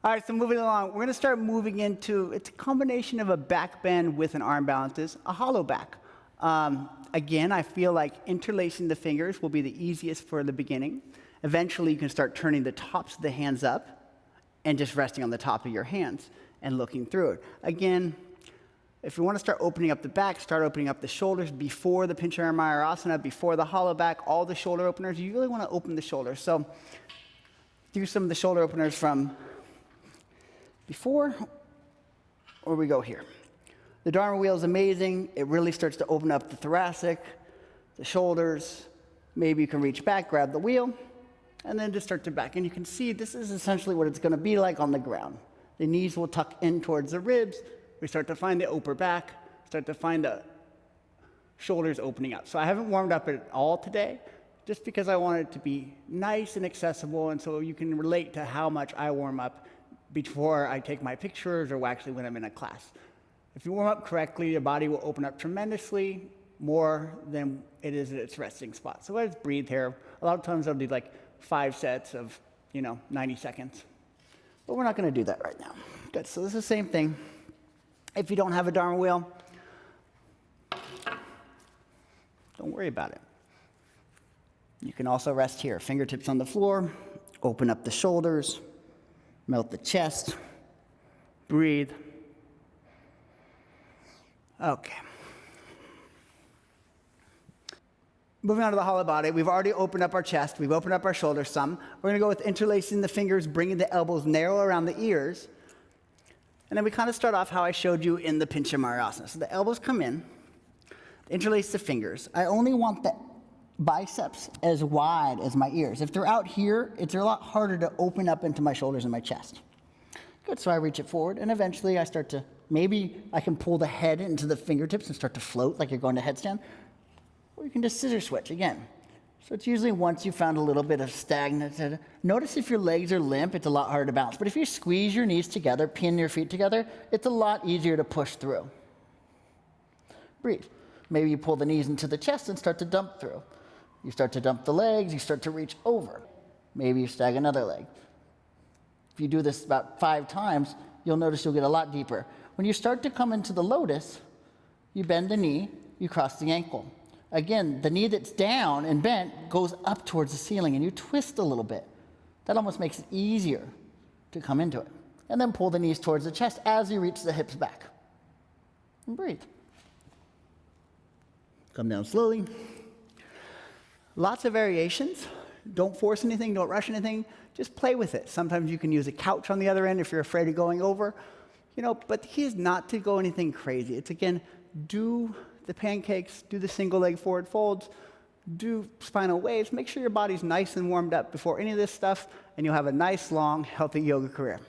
All right, so moving along, we're going to start moving into, it's a combination of a back bend with an arm balances, a hollow back. Again, I feel like interlacing the fingers will be the easiest for the beginning. Eventually, you can start turning the tops of the hands up and just resting on the top of your hands and looking through it. Again, if you want to start opening up the back, start opening up the shoulders before the Pincha Mayurasana, before the hollow back, all the shoulder openers. You really want to open the shoulders. So do some of the shoulder openers from before, or we go here. The Dharma wheel is amazing. It really starts to open up the thoracic, the shoulders. Maybe you can reach back, grab the wheel, and then just start to back. And you can see this is essentially what it's going to be like on the ground. The knees will tuck in towards the ribs. We start to find the upper back, start to find the shoulders opening up. So I haven't warmed up at all today, just because I want it to be nice and accessible, and so you can relate to how much I warm up before I take my pictures or actually when I'm in a class. If you warm up correctly, your body will open up tremendously more than it is at its resting spot. So let's breathe here. A lot of times I'll do like 5 sets of 90 seconds. But we're not going to do that right now. Good, so this is the same thing. If you don't have a Dharma wheel, don't worry about it. You can also rest here, fingertips on the floor, open up the shoulders, melt the chest, breathe. Okay. Moving on to the hollow body, we've already opened up our chest, we've opened up our shoulders some. We're going to go with interlacing the fingers, bringing the elbows narrow around the ears. And then we kind of start off how I showed you in the Pincha Mayurasana. So the elbows come in, interlace the fingers. I only want the biceps as wide as my ears. If they're out here, it's a lot harder to open up into my shoulders and my chest. Good, so I reach it forward, and eventually I start to, maybe I can pull the head into the fingertips and start to float like you're going to headstand. Or you can just scissor switch again. So it's usually once you found a little bit of stagnant. Notice if your legs are limp, it's a lot harder to balance. But if you squeeze your knees together, pin your feet together, it's a lot easier to push through. Breathe. Maybe you pull the knees into the chest and start to dump through. You start to dump the legs, you start to reach over. Maybe you stag another leg. If you do this about 5 times, you'll notice you'll get a lot deeper. When you start to come into the lotus, you bend the knee, you cross the ankle. Again, the knee that's down and bent goes up towards the ceiling, and you twist a little bit. That almost makes it easier to come into it. And then pull the knees towards the chest as you reach the hips back. And breathe. Come down slowly. Lots of variations. Don't force anything, don't rush anything. Just play with it. Sometimes you can use a couch on the other end if you're afraid of going over. But the key is not to go anything crazy. It's, again, do the pancakes, do the single leg forward folds, do spinal waves. Make sure your body's nice and warmed up before any of this stuff, and you'll have a nice, long, healthy yoga career.